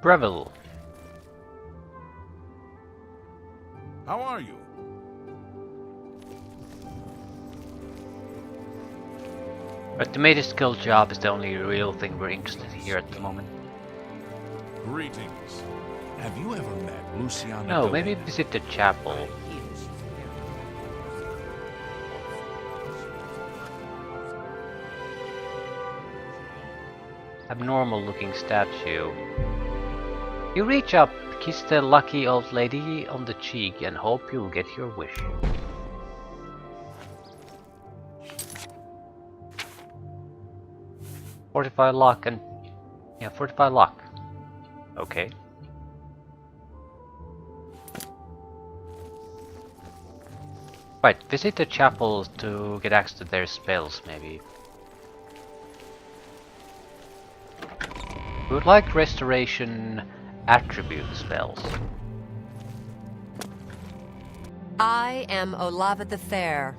Bravil. How are you? But the medical job is the only real thing we're interested in here at the moment. Greetings. Have you ever met Luciana? No, maybe visit the chapel. Abnormal looking statue. You reach up, kiss the lucky old lady on the cheek and hope you'll get your wish. Fortify lock and... yeah, fortify lock. Okay. Right, visit the chapel to get access to their spells, maybe. We would like restoration attribute spells. I am Olava the Fair,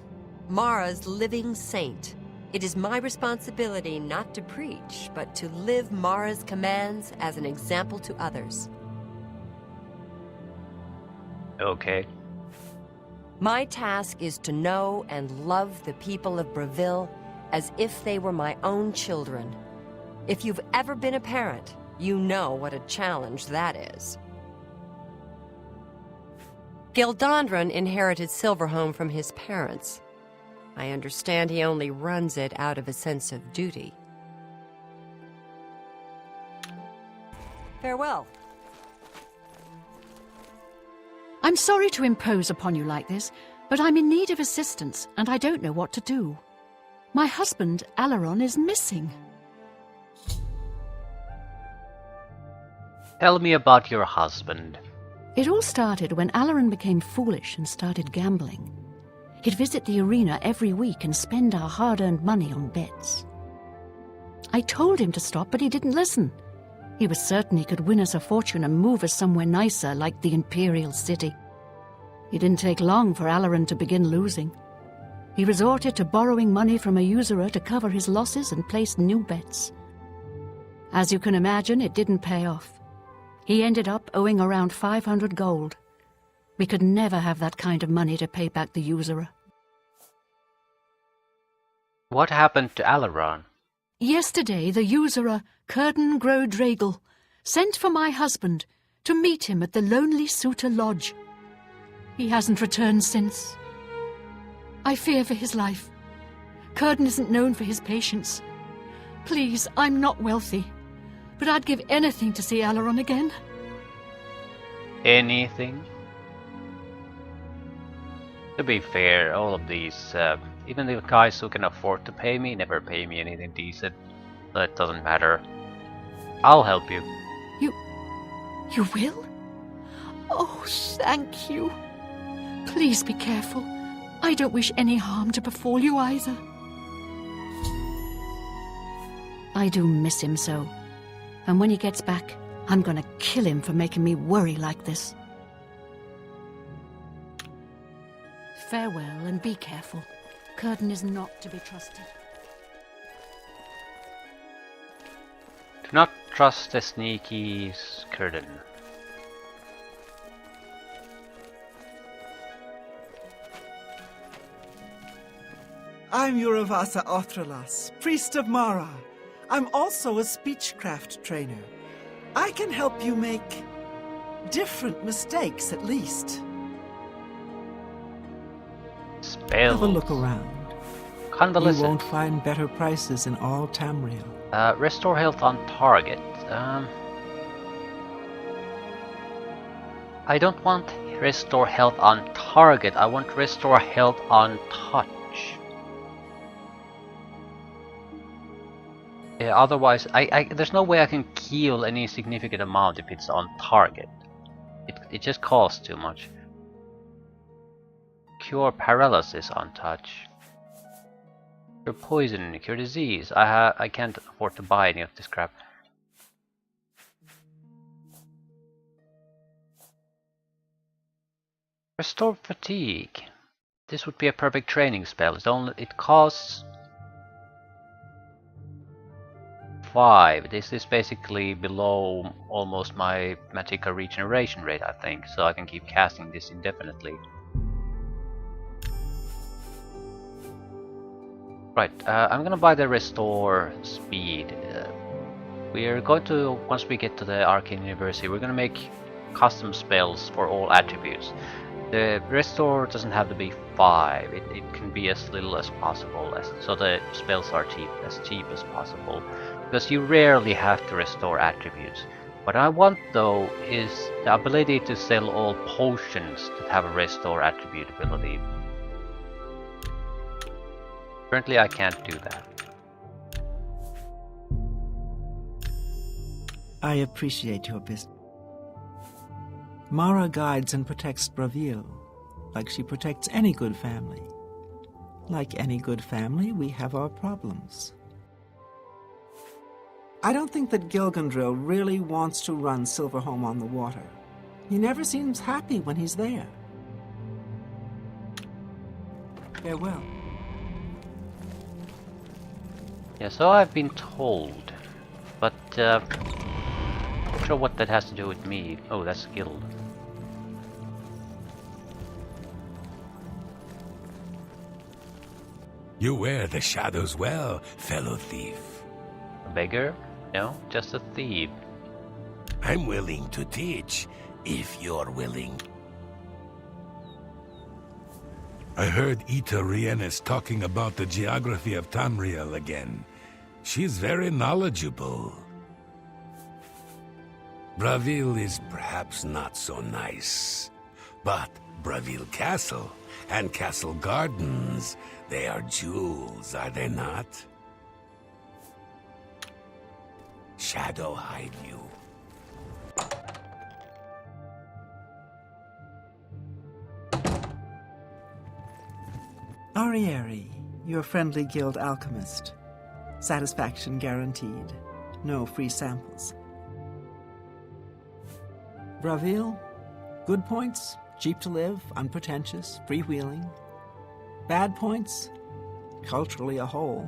Mara's living saint. It is my responsibility not to preach, but to live Mara's commands as an example to others. Okay. My task is to know and love the people of Bravil as if they were my own children. If you've ever been a parent, you know what a challenge that is. Gildandron inherited Silverhome from his parents. I understand he only runs it out of a sense of duty. Farewell. I'm sorry to impose upon you like this, but I'm in need of assistance, and I don't know what to do. My husband, Alaron, is missing. Tell me about your husband. It all started when Alaron became foolish and started gambling. He'd visit the arena every week and spend our hard-earned money on bets. I told him to stop, but he didn't listen. He was certain he could win us a fortune and move us somewhere nicer, like the Imperial City. It didn't take long for Alaron to begin losing. He resorted to borrowing money from a usurer to cover his losses and place new bets. As you can imagine, it didn't pay off. He ended up owing around 500 gold. We could never have that kind of money to pay back the usurer. What happened to Alaron? Yesterday, the usurer, Curden Gro-Dragel, sent for my husband to meet him at the Lonely Suitor Lodge. He hasn't returned since. I fear for his life. Curden isn't known for his patience. Please, I'm not wealthy, but I'd give anything to see Alaron again. Anything? To be fair, all of these, even the guys who can afford to pay me, never pay me anything decent. So it doesn't matter. I'll help you. You will? Oh, thank you. Please be careful. I don't wish any harm to befall you either. I do miss him so. And when he gets back, I'm gonna kill him for making me worry like this. Farewell, and be careful. Curden is not to be trusted. Do not trust the sneaky Curden. I'm Uravasa Othralas, priest of Mara. I'm also a speechcraft trainer. I can help you make different mistakes, at least. Spells. Have a look around. Convalescent. You won't find better prices in all Tamriel. Restore health on target. I don't want restore health on target. I want restore health on touch. Yeah, otherwise, there's no way I can heal any significant amount if it's on target. It just costs too much. Cure paralysis on touch. Cure poison, cure disease. I can't afford to buy any of this crap. Restore fatigue. This would be a perfect training spell. It costs 5. This is basically below almost my magical regeneration rate, I think, so I can keep casting this indefinitely. Right, I'm gonna buy the restore speed. We are going to, once we get to the Arcane University, we're gonna make custom spells for all attributes. The restore doesn't have to be 5, it can be as little as possible, so the spells are as cheap as possible, because you rarely have to restore attributes. What I want though is the ability to sell all potions that have a restore attribute ability. Currently I can't do that. I appreciate your business. Mara guides and protects Bravil, like she protects any good family. Like any good family, we have our problems. I don't think that Gilgandril really wants to run Silverhome on the water. He never seems happy when he's there. Farewell. Yeah, so I've been told, but not sure what that has to do with me. Oh, that's guild. You wear the shadows well, fellow thief. A beggar? No, just a thief. I'm willing to teach, if you're willing. I heard Ita Rienes talking about the geography of Tamriel again. She's very knowledgeable. Bravil is perhaps not so nice, but Bravil Castle and Castle Gardens, they are jewels, are they not? Shadow hide you. Arieri, your friendly guild alchemist. Satisfaction guaranteed. No free samples. Bravil, good points, cheap to live, unpretentious, freewheeling. Bad points, culturally a hole.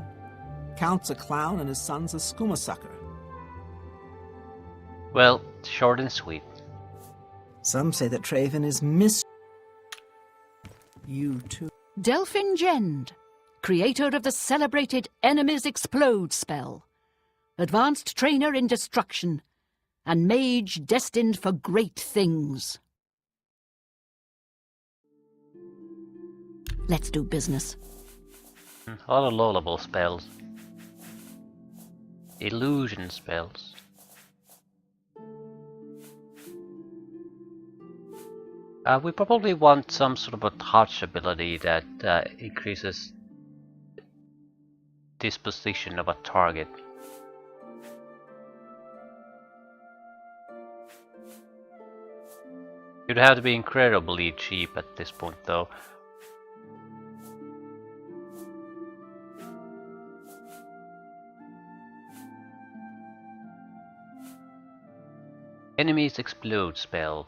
Count's a clown and his son's a skooma sucker. Well, short and sweet. Some say that Traven is miss. You too. Delphin Gend, creator of the celebrated Enemies Explode spell, advanced trainer in destruction, and mage destined for great things. Let's do business. A lot of low-level spells. Illusion spells. We probably want some sort of a touch ability that increases disposition of a target. You'd have to be incredibly cheap at this point though. Enemies Explode spell.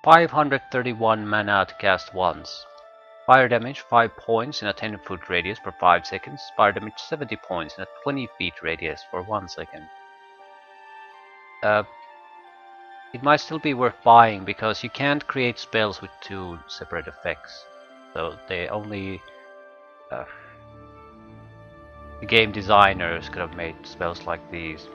531 mana to cast once. Fire damage 5 points in a 10-foot radius for 5 seconds. Fire damage 70 points in a 20-feet radius for 1 second. It might still be worth buying because you can't create spells with 2 separate effects. So they only... the game designers could have made spells like these.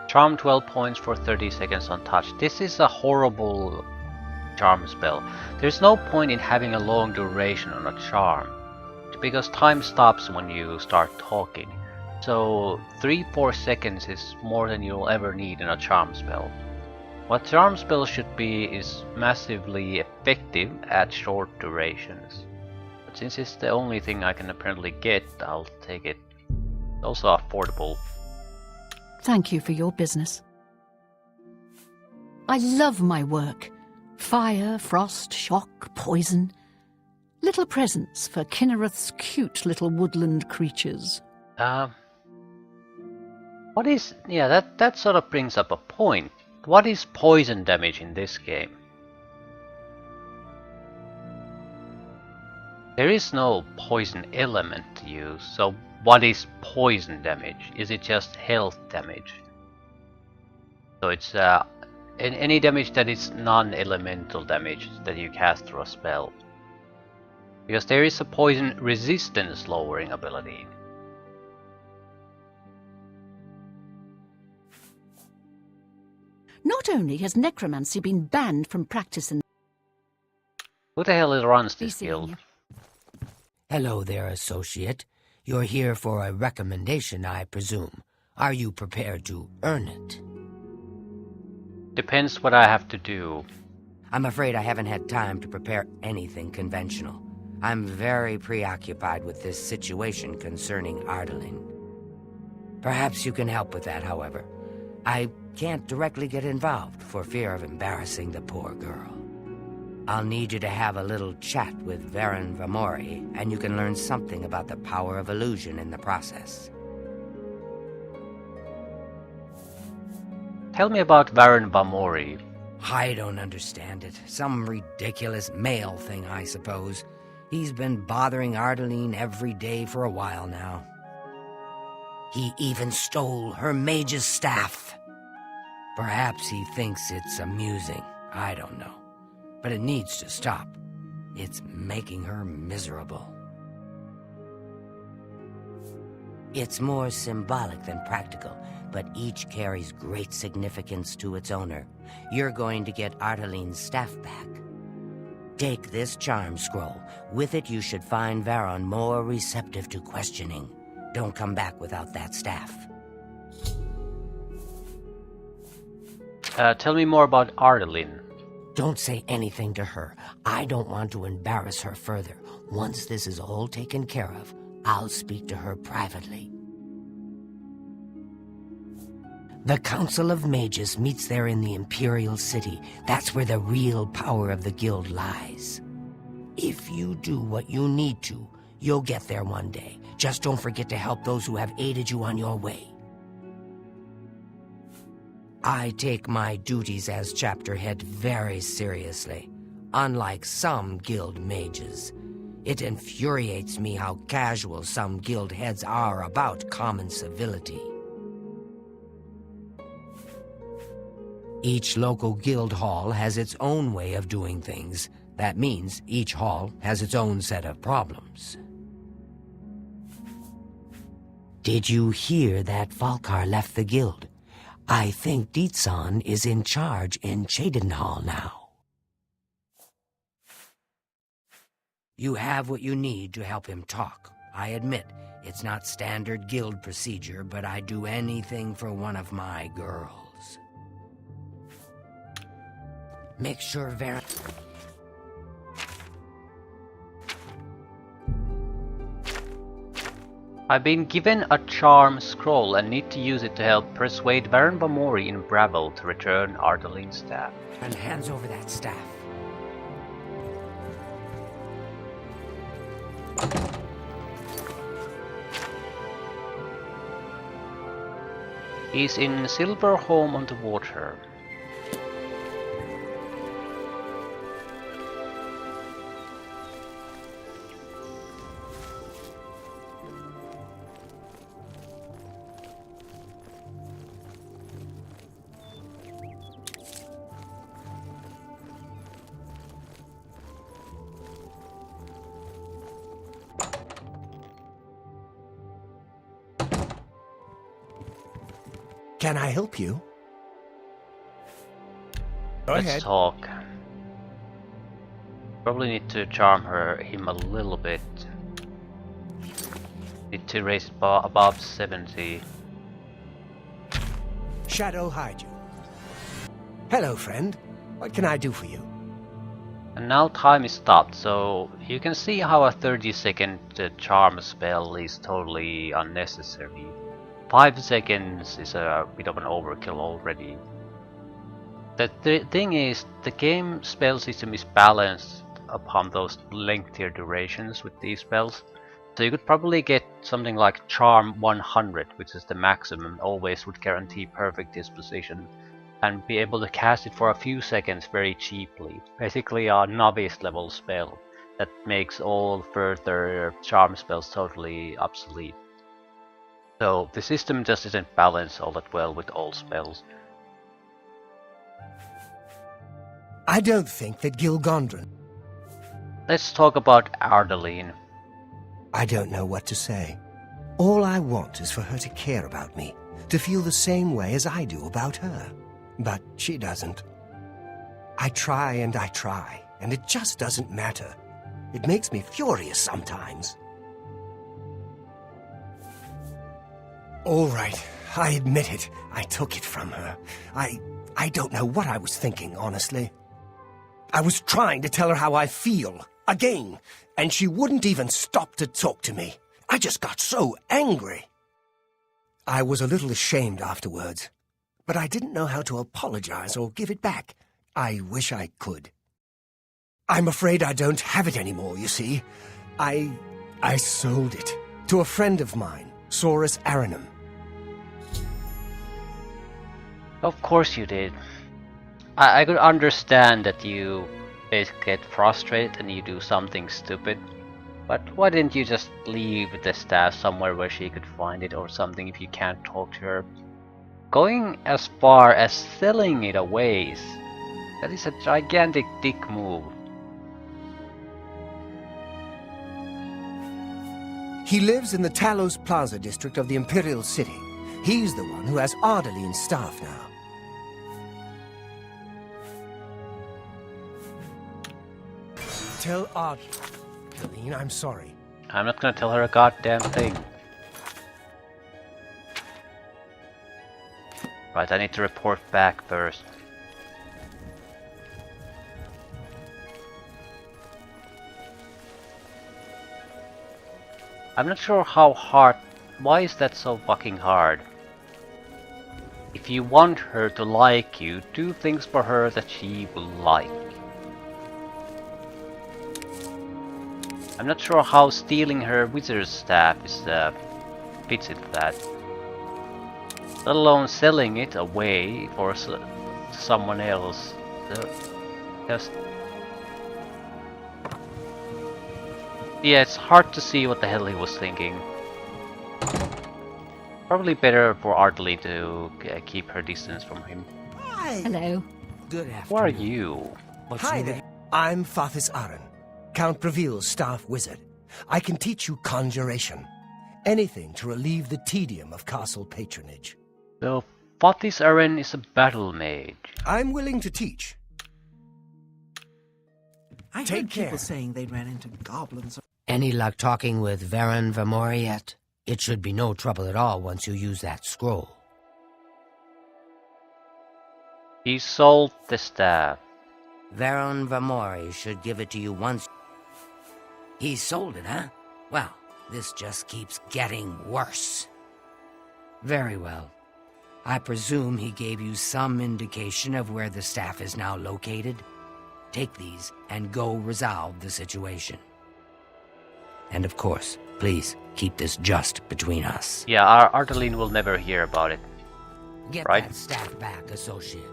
Charm 12 points for 30 seconds untouched. This is a horrible charm spell. There's no point in having a long duration on a charm, because time stops when you start talking. So 3-4 seconds is more than you'll ever need in a charm spell. What charm spell should be is massively effective at short durations. But since it's the only thing I can apparently get, I'll take it. It's also affordable. Thank you for your business. I love my work. Fire, frost, shock, poison. Little presents for Kinnereth's cute little woodland creatures. What is... yeah, that sort of brings up a point. What is poison damage in this game? There is no poison element to use, so what is poison damage? Is it just health damage? So it's any damage that is non-elemental damage that you cast through a spell. Because there is a poison resistance lowering ability. Not only has necromancy been banned from practice in... Who the hell runs this Be guild? seeing Hello there, associate. You're here for a recommendation, I presume. Are you prepared to earn it? Depends what I have to do. I'm afraid I haven't had time to prepare anything conventional. I'm very preoccupied with this situation concerning Ardaline. Perhaps you can help with that, however. I can't directly get involved for fear of embarrassing the poor girl. I'll need you to have a little chat with Varen Vamori, and you can learn something about the power of illusion in the process. Tell me about Varen Vamori. I don't understand it. Some ridiculous male thing, I suppose. He's been bothering Ardaline every day for a while now. He even stole her mage's staff. Perhaps he thinks it's amusing. I don't know. But it needs to stop. It's making her miserable. It's more symbolic than practical, but each carries great significance to its owner. You're going to get Ardaline's staff back. Take this charm scroll. With it, you should find Varon more receptive to questioning. Don't come back without that staff. Tell me more about Ardaline. Don't say anything to her. I don't want to embarrass her further. Once this is all taken care of, I'll speak to her privately. The Council of Mages meets there in the Imperial City. That's where the real power of the guild lies. If you do what you need to, you'll get there one day. Just don't forget to help those who have aided you on your way. I take my duties as chapter head very seriously, unlike some guild mages. It infuriates me how casual some guild heads are about common civility. Each local guild hall has its own way of doing things. That means each hall has its own set of problems. Did you hear that Falkar left the guild? I think Dietsan is in charge in Cheydinhal now. You have what you need to help him talk. I admit, it's not standard guild procedure, but I'd do anything for one of my girls. Make sure Varen... I've been given a charm scroll and need to use it to help persuade Varen Vamori in Bravil to return Ardaline's staff. And hands over that staff. He's in Silverholm on the water. Can I help you? Go Let's ahead. talk. Probably need to charm him a little bit. Need to raise it above 70. Shadow hide you. Hello, friend. What can I do for you? And now time is stopped, so you can see how a 30-second charm spell is totally unnecessary. 5 seconds is a bit of an overkill already. The thing is, the game spell system is balanced upon those lengthier durations with these spells. So you could probably get something like Charm 100, which is the maximum, always would guarantee perfect disposition, and be able to cast it for a few seconds very cheaply. Basically a novice level spell that makes all further charm spells totally obsolete. So the system just isn't balanced all that well with all spells. I don't think that Gilgondrin... Let's talk about Ardaline. I don't know what to say. All I want is for her to care about me, to feel the same way as I do about her. But she doesn't. I try, and it just doesn't matter. It makes me furious sometimes. All right, I admit it. I took it from her. I don't know what I was thinking, honestly. I was trying to tell her how I feel, again, and she wouldn't even stop to talk to me. I just got so angry. I was a little ashamed afterwards, but I didn't know how to apologize or give it back. I wish I could. I'm afraid I don't have it anymore, you see. I sold it to a friend of mine, Saurus Aranum. Of course you did. I could understand that you basically get frustrated and you do something stupid, but why didn't you just leave the staff somewhere where she could find it or something if you can't talk to her? Going as far as selling it away, that is a gigantic dick move. He lives in the Talos Plaza district of the Imperial City. He's the one who has Ardaline's staff now. Tell Ardaline I'm sorry. I'm not gonna tell her a goddamn thing. Right, I need to report back first. I'm not sure how hard. Why is that so fucking hard? If you want her to like you, do things for her that she will like. I'm not sure how stealing her wizard's staff is fits into that. Let alone selling it away for someone else. Just yeah, it's hard to see what the hell he was thinking. Probably better for Ardaline to keep her distance from him. Hi. Hello. Good afternoon. Who are you? What's Hi your there. name? I'm Fathis Aran, Count Bravil's staff wizard. I can teach you conjuration. Anything to relieve the tedium of castle patronage. So, Fathis Aren is a battle mage. I'm willing to teach. I Take heard people care. saying they ran into goblins. Any luck talking with Varen Vamori yet? It should be no trouble at all once you use that scroll. He sold the staff. Varen Vamori should give it to you once. He sold it, huh? Well, this just keeps getting worse. Very well. I presume he gave you some indication of where the staff is now located. Take these and go resolve the situation. And of course, please keep this just between us. Yeah, Ardaline will never hear about it. Get Right. that staff back, associate.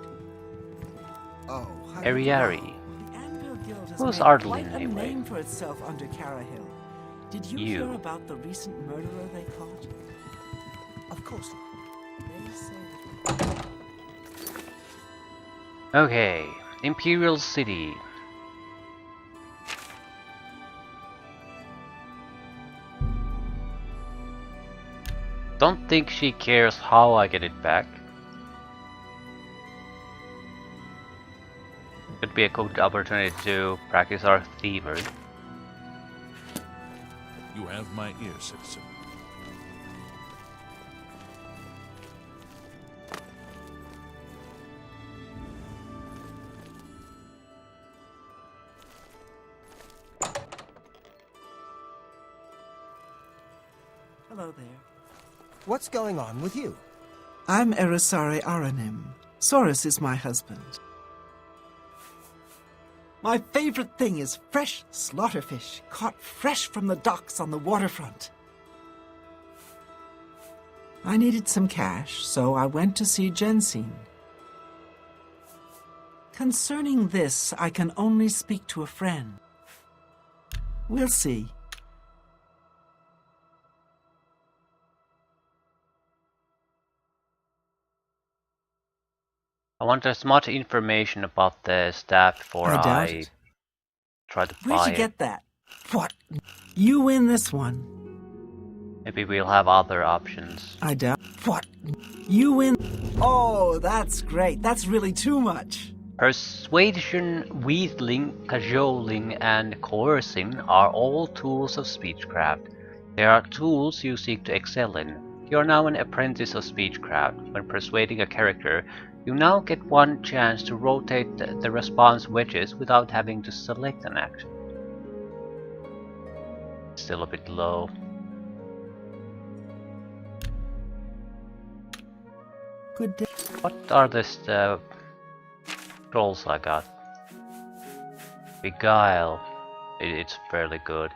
Oh, how Ariari. The Anvil Guild has Who's made Ardaline quite a anyway? name for itself under Carahill. Did you You. hear about the recent murderer they caught? Of course. They say Okay, Imperial City. Don't think she cares how I get it back. Could be a good opportunity to practice our thievery. You have my ear, citizen. hello there. What's going on with you? I'm Erisare Aranim. Saurus is my husband. My favorite thing is fresh slaughterfish, caught fresh from the docks on the waterfront. I needed some cash, so I went to see Jensine. Concerning this, I can only speak to a friend. We'll see. I want as much information about the staff before I doubt I it. try to Where'd buy you it. get that? What? You win this one. Maybe we'll have other options. I doubt. What? You win. Oh, that's great. That's really too much. Persuasion, wheedling, cajoling, and coercing are all tools of speechcraft. They are tools you seek to excel in. You are now an apprentice of speechcraft. When persuading a character, you now get one chance to rotate the response wedges without having to select an action. Still a bit low. Good day. What are the trolls I got? Beguile. It's fairly good.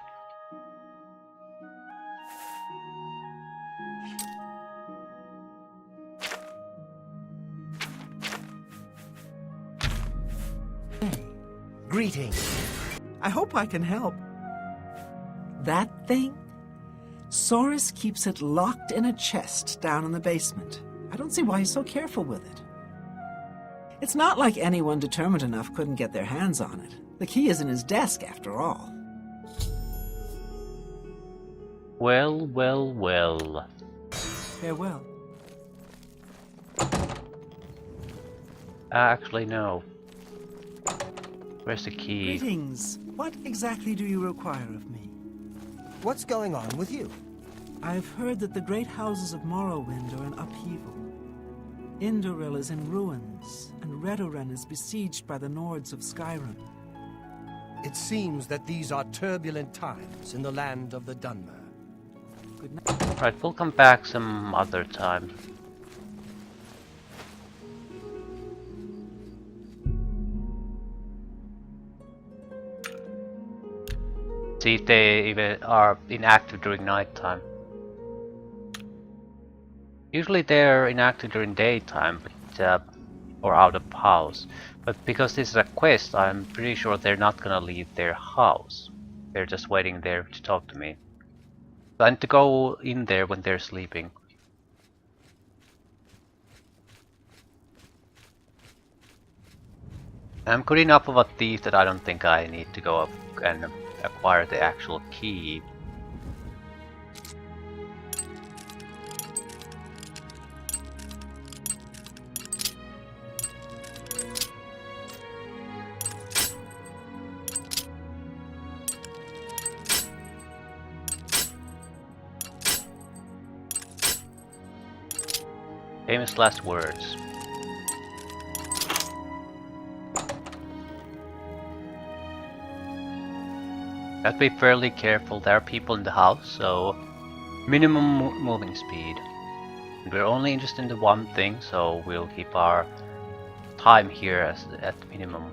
Greetings. I hope I can help. That thing? Saurus keeps it locked in a chest down in the basement. I don't see why he's so careful with it. It's not like anyone determined enough couldn't get their hands on it. The key is in his desk, after all. Well, well, well. Farewell. Actually, no. Where's the key? Greetings. What exactly do you require of me? What's going on with you? I've heard that the great houses of Morrowind are in upheaval. Indoril is in ruins, and Redoran is besieged by the Nords of Skyrim. It seems that these are turbulent times in the land of the Dunmer. Good night. Right, we'll come back some other time. See if they even are inactive during nighttime. Usually they're inactive during daytime, but or out of house. But because this is a quest, I'm pretty sure they're not gonna leave their house. They're just waiting there to talk to me. So I need to go in there when they're sleeping. I'm good enough of a thief that I don't think I need to go up and acquire the actual key. Famous last words. Have to be fairly careful. There are people in the house, so minimum moving speed. And we're only interested in the one thing, so we'll keep our time here as at the minimum.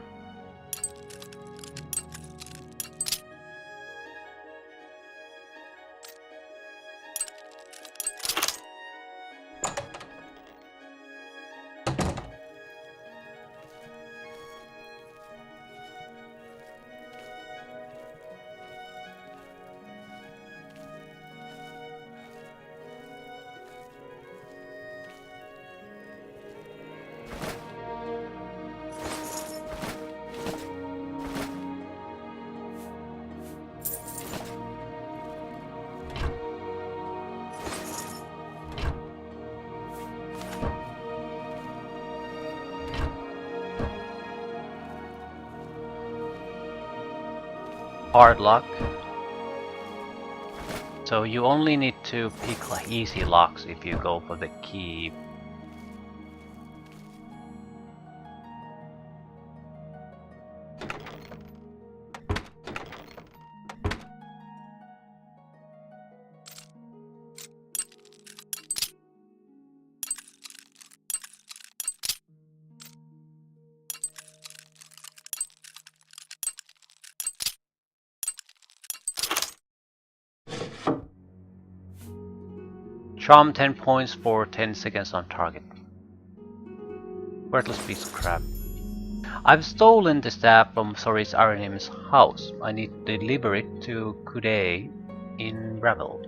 Hard lock. So you only need to pick easy locks if you go for the key. Charm 10 points for 10 seconds on target. Worthless piece of crap. I've stolen the staff from Soris Aranim's house. I need to deliver it to Kud-Ei in Bravil.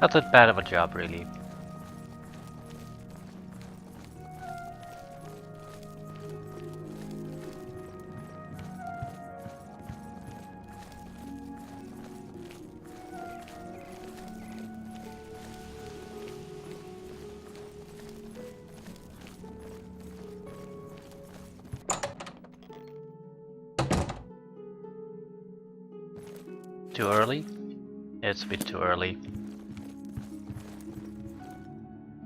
Not that bad of a job, really. Too early? It's a bit too early.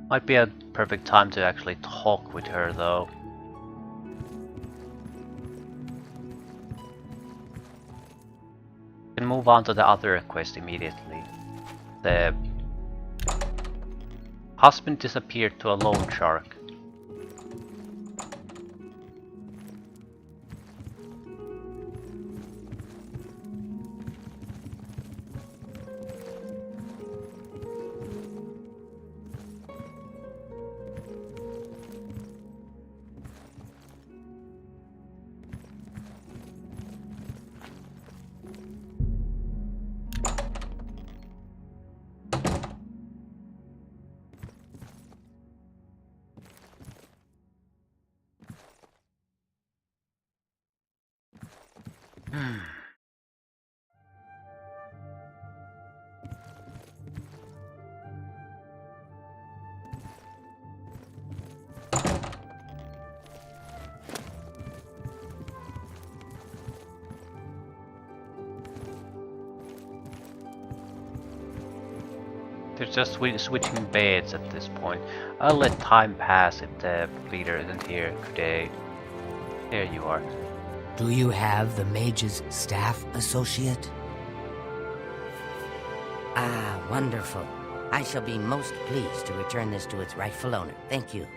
Might be a perfect time to actually talk with her, though. We can move on to the other quest immediately. The husband disappeared to a loan shark. They're just switching beds at this point. I'll let time pass if the leader isn't here today. There you are. Do you have the mage's staff associate? Ah, wonderful. I shall be most pleased to return this to its rightful owner. Thank you.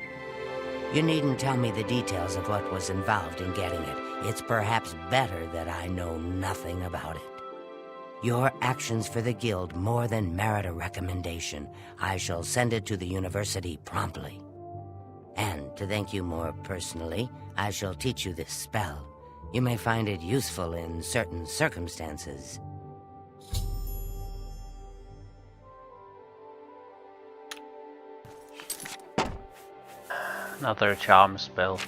You needn't tell me the details of what was involved in getting it. It's perhaps better that I know nothing about it. Your actions for the guild more than merit a recommendation. I shall send it to the university promptly. And to thank you more personally, I shall teach you this spell. You may find it useful in certain circumstances. Another charm spell.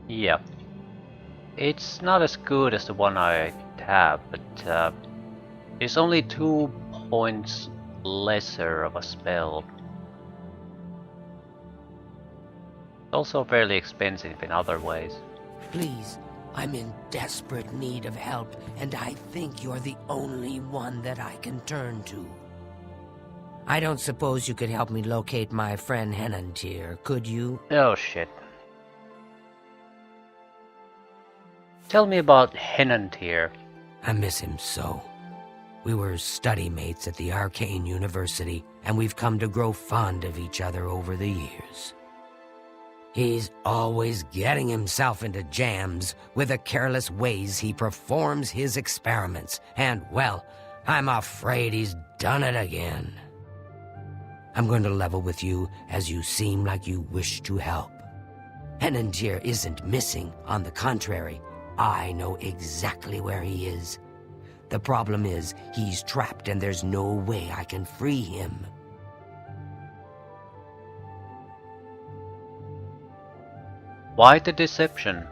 Yeah. It's not as good as the one I have, but it's only 2 points lesser of a spell. It's also fairly expensive in other ways. Please, I'm in desperate need of help, and I think you're the only one that I can turn to. I don't suppose you could help me locate my friend Henantier, could you? Oh shit. Tell me about Henantier. I miss him so. We were study mates at the Arcane University, and we've come to grow fond of each other over the years. He's always getting himself into jams with the careless ways he performs his experiments, and, well, I'm afraid he's done it again. I'm going to level with you, as you seem like you wish to help. Henantier isn't missing, on the contrary. I know exactly where he is. The problem is, he's trapped and there's no way I can free him. Why the deception?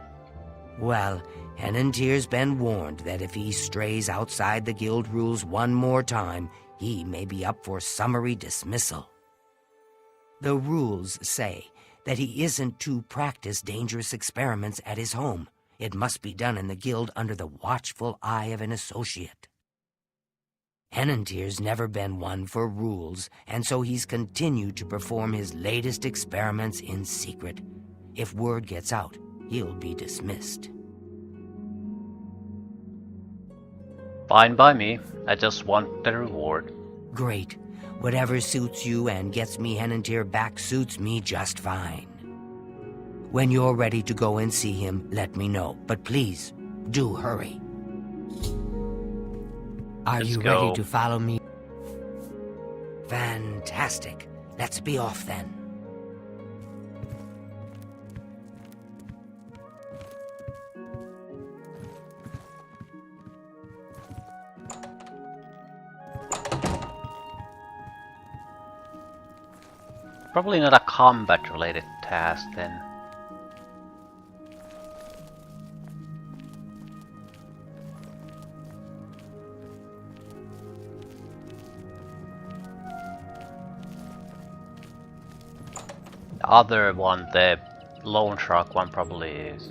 Well, Henentier's been warned that if he strays outside the guild rules one more time, he may be up for summary dismissal. The rules say that he isn't to practice dangerous experiments at his home. It must be done in the guild under the watchful eye of an associate. Henentier's never been one for rules, and so he's continued to perform his latest experiments in secret. If word gets out, he'll be dismissed. Fine by me. I just want the reward. Great. Whatever suits you and gets me Henentier back suits me just fine. When you're ready to go and see him, let me know. But please, do hurry. Are Let's you go. ready to follow me? Fantastic. Let's be off then. Probably not a combat-related task then. The other one, the loan shark one, probably is.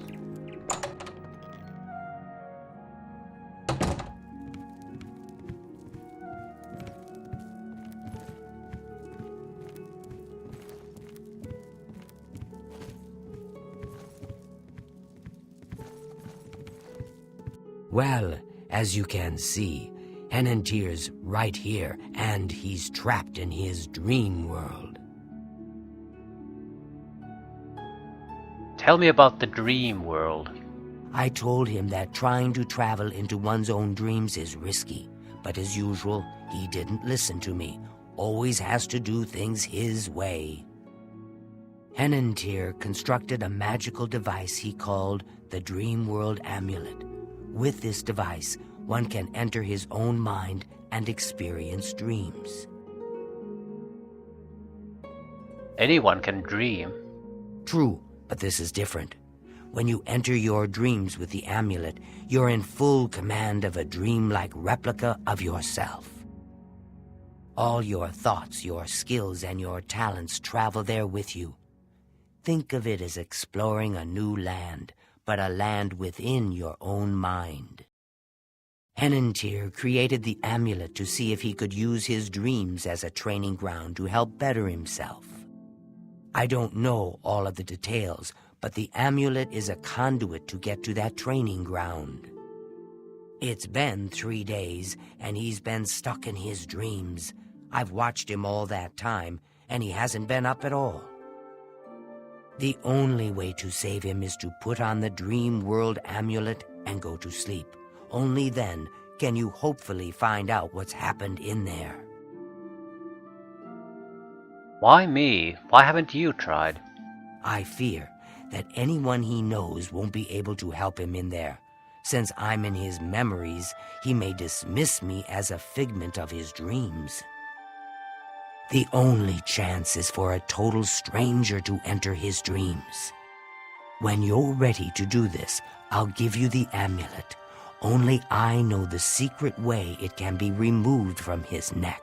Well, as you can see, Henentier's right here, and he's trapped in his dream world. Tell me about the dream world. I told him that trying to travel into one's own dreams is risky, but as usual, he didn't listen to me. Always has to do things his way. Henentier constructed a magical device he called the Dream World Amulet. With this device, one can enter his own mind and experience dreams. Anyone can dream. True, but this is different. When you enter your dreams with the amulet, you're in full command of a dreamlike replica of yourself. All your thoughts, your skills, and your talents travel there with you. Think of it as exploring a new land, but a land within your own mind. Henentier created the amulet to see if he could use his dreams as a training ground to help better himself. I don't know all of the details, but the amulet is a conduit to get to that training ground. It's been 3 days, and he's been stuck in his dreams. I've watched him all that time, and he hasn't been up at all. The only way to save him is to put on the Dream World Amulet and go to sleep. Only then can you hopefully find out what's happened in there. Why me? Why haven't you tried? I fear that anyone he knows won't be able to help him in there. Since I'm in his memories, he may dismiss me as a figment of his dreams. The only chance is for a total stranger to enter his dreams. When you're ready to do this, I'll give you the amulet. Only I know the secret way it can be removed from his neck.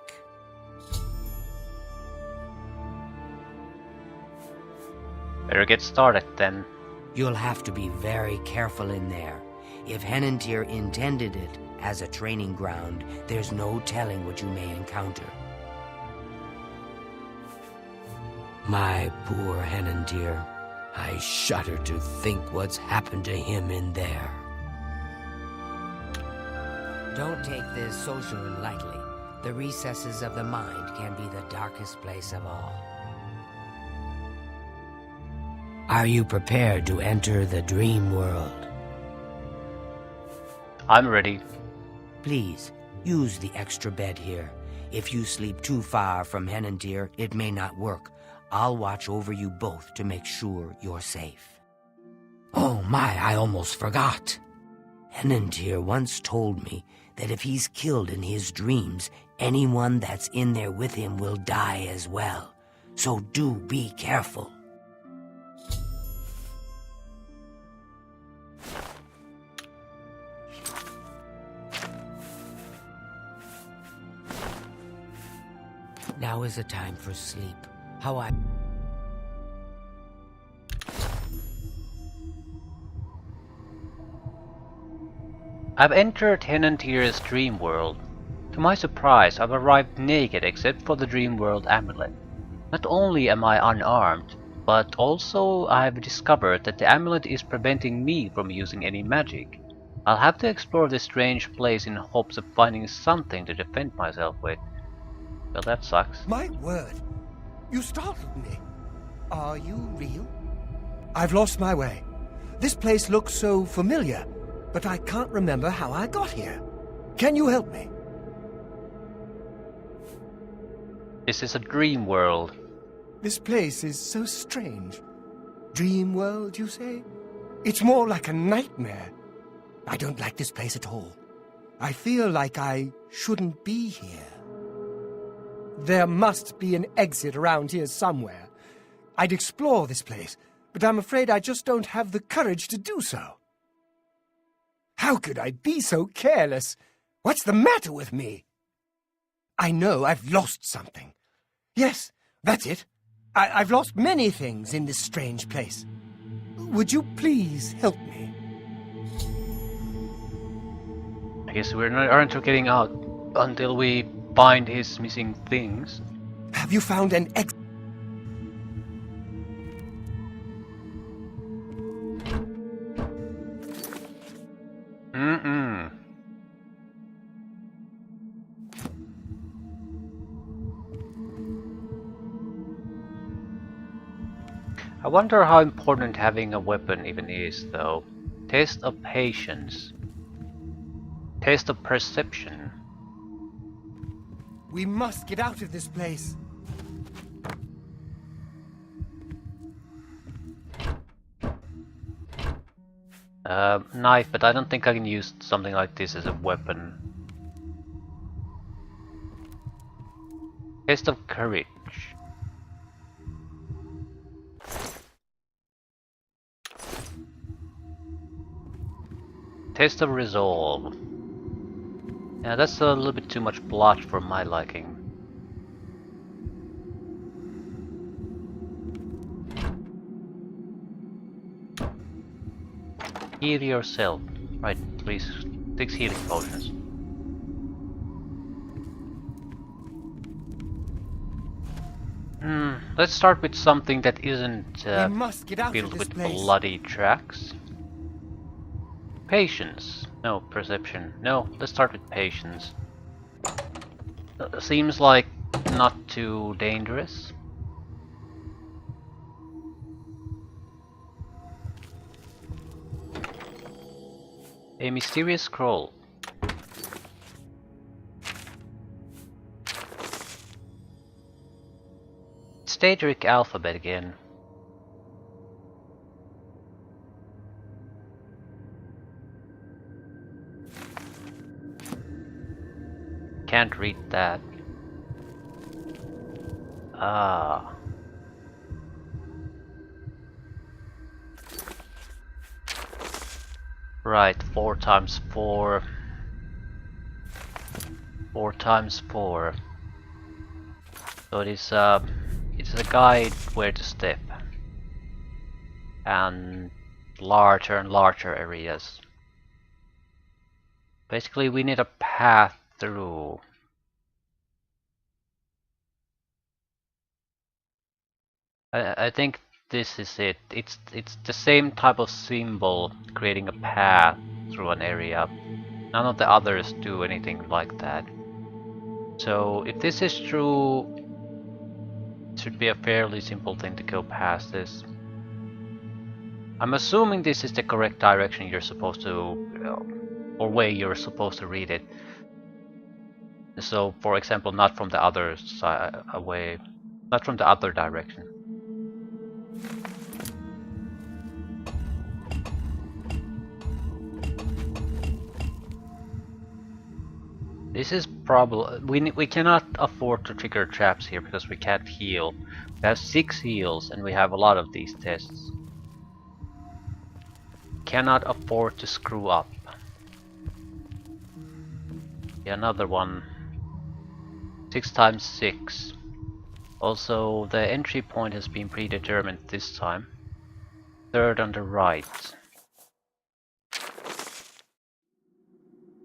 Better get started then. You'll have to be very careful in there. If Henentier intended it as a training ground, there's no telling what you may encounter. My poor Henentier. I shudder to think what's happened to him in there. Don't take this socially lightly. The recesses of the mind can be the darkest place of all. Are you prepared to enter the dream world? I'm ready. Please, use the extra bed here. If you sleep too far from Henentier, it may not work. I'll watch over you both to make sure you're safe. Oh my, I almost forgot. Henentier once told me that if he's killed in his dreams, anyone that's in there with him will die as well. So do be careful. now is a time for sleep. How I... I've entered Henantier's dream world. To my surprise, I've arrived naked except for the dream world amulet. Not only am I unarmed, but also I've discovered that the amulet is preventing me from using any magic. I'll have to explore this strange place in hopes of finding something to defend myself with. Well, that sucks. My word! You startled me. Are you real? I've lost my way. This place looks so familiar, but I can't remember how I got here. Can you help me? This is a dream world. This place is so strange. Dream world, you say? It's more like a nightmare. I don't like this place at all. I feel like I shouldn't be here. There must be an exit around here somewhere. I'd explore this place, but I'm afraid I just don't have the courage to do so. How could I be so careless? What's the matter with me? I know I've lost something. Yes, that's it. I've lost many things in this strange place. Would you please help me? I guess we aren't getting out until we find his missing things. Have you found an exit? I wonder how important having a weapon even is, though. Test of patience. Test of perception. We must get out of this place. Knife, but I don't think I can use something like this as a weapon. Test of courage. Test of resolve. Yeah, that's a little bit too much blood for my liking. Heal yourself. Right, please. 6 healing potions. Let's start with something that isn't We must get out of filled this with place. bloody tracks. Patience. No, perception. No, let's start with patience. Seems like not too dangerous. A mysterious scroll. It's Daedric alphabet again. Can't read that. Ah. Right, 4 times 4. 4 times 4. So it's a guide where to step. And larger areas. Basically we need a path through. I think this is it. It's the same type of symbol creating a path through an area. None of the others do anything like that. So if this is true, it should be a fairly simple thing to go past this. I'm assuming this is the correct direction you're supposed to, or way you're supposed to read it. So, for example, not from the other side, away, not from the other direction. This is probably we cannot afford to trigger traps here because we can't heal. We have 6 heals and we have a lot of these tests. Cannot afford to screw up. Yeah, another one. 6 times 6. Also, the entry point has been predetermined this time. Third on the right.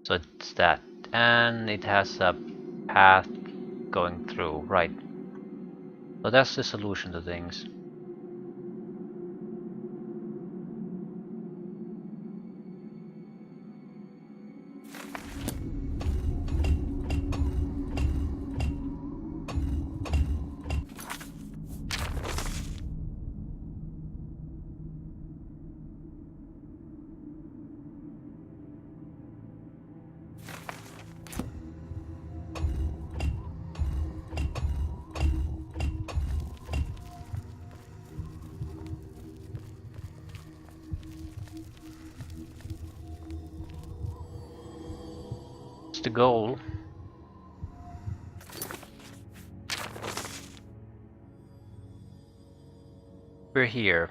So it's that. And it has a path going through, right. So that's the solution to things. It's the goal. We're here.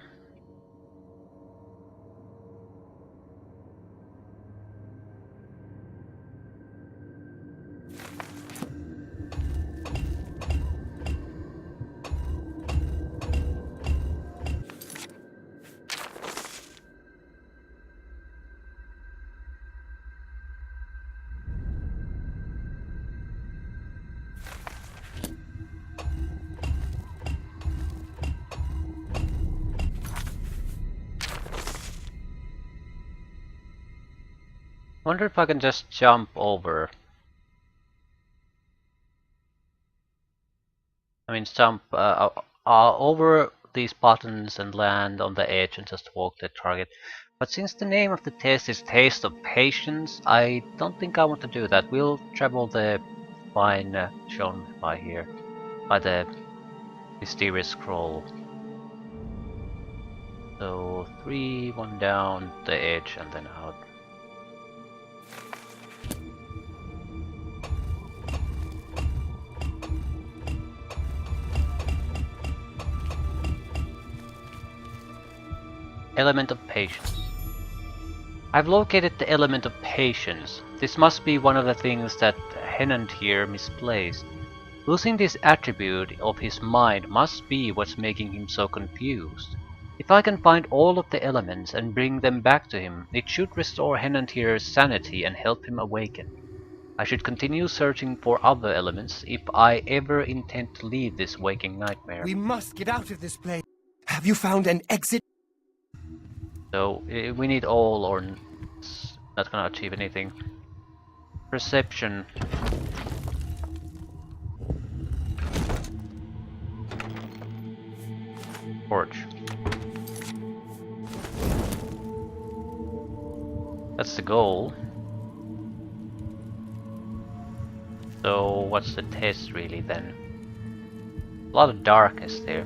Wonder if I can just jump over. I mean, jump over these buttons and land on the edge and just walk the target. But since the name of the test is Taste of Patience, I don't think I want to do that. We'll travel the line shown by here, by the mysterious scroll. So 3, 1 down the edge and then out. Element of Patience. I've located the element of patience. This must be one of the things that Henand here misplaced. Losing this attribute of his mind must be what's making him so confused. If I can find all of the elements and bring them back to him, it should restore Henand here's sanity and help him awaken. I should continue searching for other elements if I ever intend to leave this waking nightmare. We must get out of this place. Have you found an exit? So we need all or it's not gonna achieve anything. Perception. Torch. That's the goal. So what's the test really then? A lot of darkness there.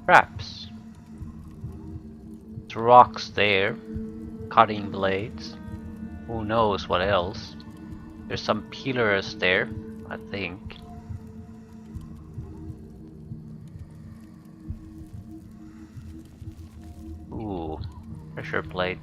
Traps. There's rocks there. Cutting blades. Who knows what else. There's some pillars there, I think. Ooh, pressure plate.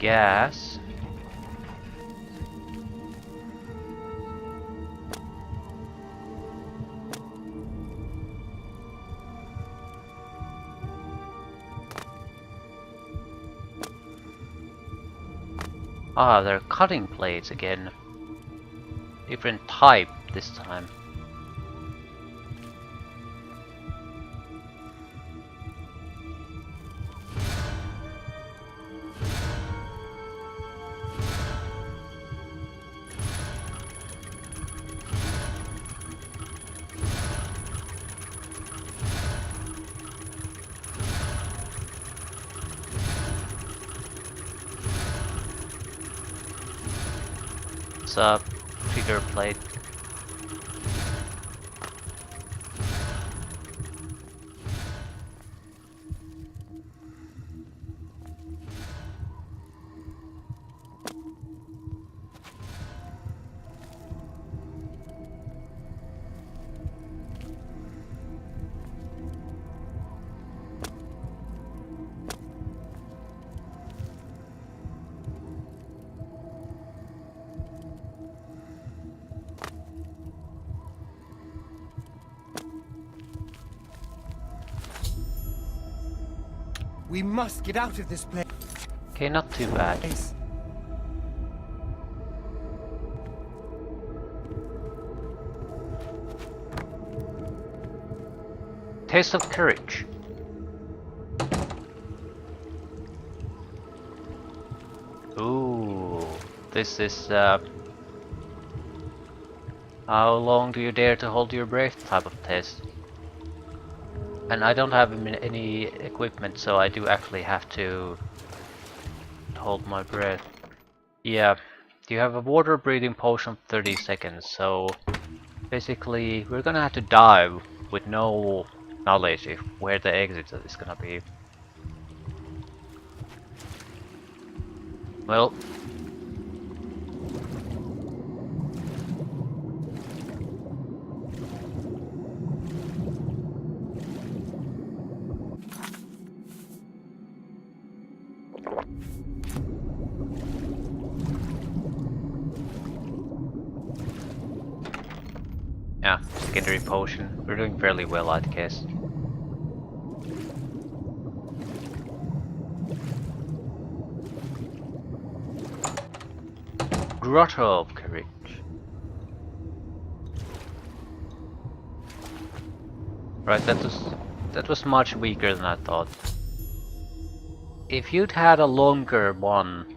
Gas. Ah, they're cutting plates again. Different type this time. Up, trigger plate. We must get out of this place. Okay, not too bad. Taste of courage. Ooh, this is how long do you dare to hold your breath type of test. And I don't have any equipment, so I do actually have to hold my breath. Yeah, you have a water breathing potion of 30 seconds, so basically we're gonna have to dive with no knowledge of where the exit is gonna be. Well, yeah, secondary potion. We're doing fairly well, I'd guess. Grotto of Courage. Right, that was much weaker than I thought. If you'd had a longer one,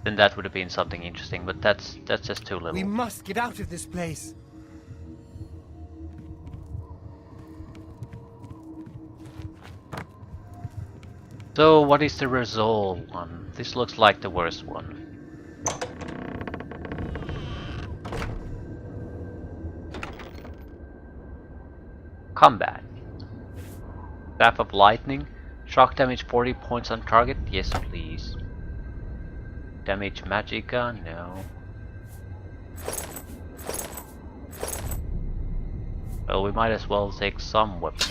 then that would have been something interesting, but that's just too little. We must get out of this place. So what is the resolve one? This looks like the worst one. Combat. Staff of Lightning. Shock damage 40 points on target. Yes, please. Damage Magica. No. Well, we might as well take some weapons.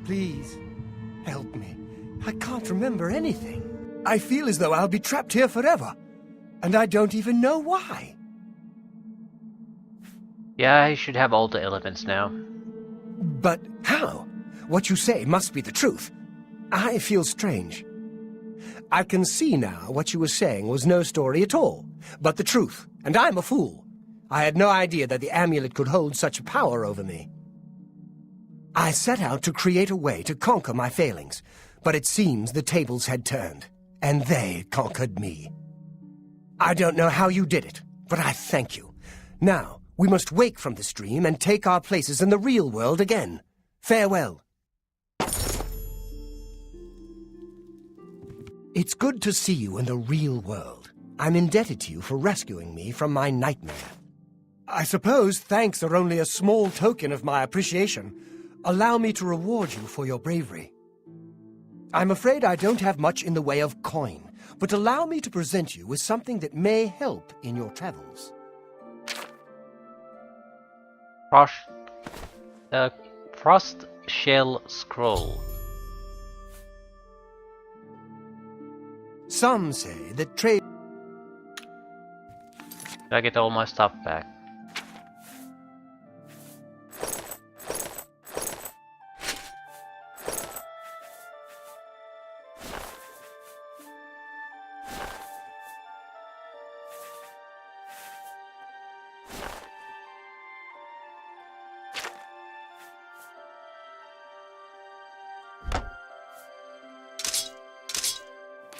Please, help me. I can't remember anything. I feel as though I'll be trapped here forever. And I don't even know why. Yeah, I should have all the elements now. But how? What you say must be the truth. I feel strange. I can see now what you were saying was no story at all, but the truth, and I'm a fool. I had no idea that the amulet could hold such power over me. I set out to create a way to conquer my failings, but it seems the tables had turned, and they conquered me. I don't know how you did it, but I thank you. Now, we must wake from this dream and take our places in the real world again. Farewell. It's good to see you in the real world. I'm indebted to you for rescuing me from my nightmare. I suppose thanks are only a small token of my appreciation. Allow me to reward you for your bravery. I'm afraid I don't have much in the way of coin, but allow me to present you with something that may help in your travels. Frost Shell Scroll. Some say that trade... I get all my stuff back.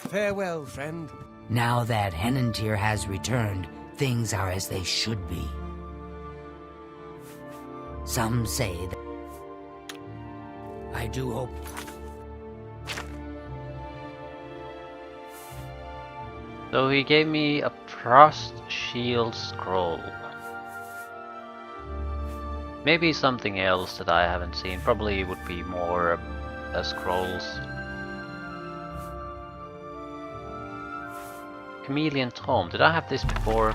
Farewell, friend. Now that Henantir has returned, things are as they should be. Some say that... I do hope... So he gave me a Frost Shield Scroll. Maybe something else that I haven't seen. Probably would be more scrolls. Chameleon Tome. Did I have this before?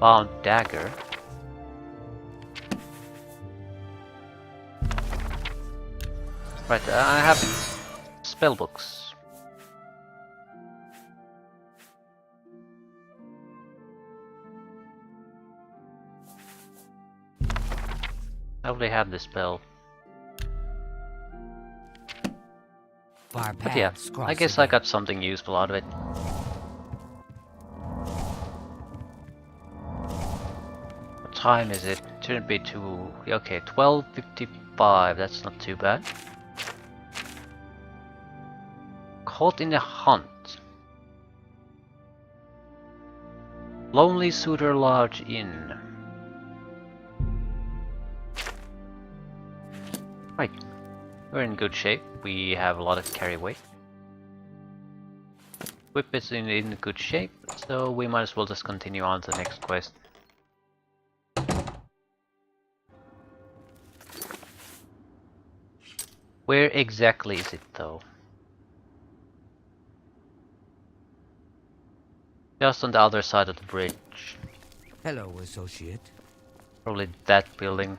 Bound Dagger. Right, I have spellbooks. I already have this spell. But yeah, I guess I got something useful out of it. What time is it? Shouldn't be too... Okay, 12:55, that's not too bad. Caught in a hunt. Lonely Suitor Lodge Inn. Right, we're in good shape. We have a lot of carry weight. Whip is in good shape, so we might as well just continue on to the next quest. Where exactly is it though? Just on the other side of the bridge. Hello, associate. Probably that building.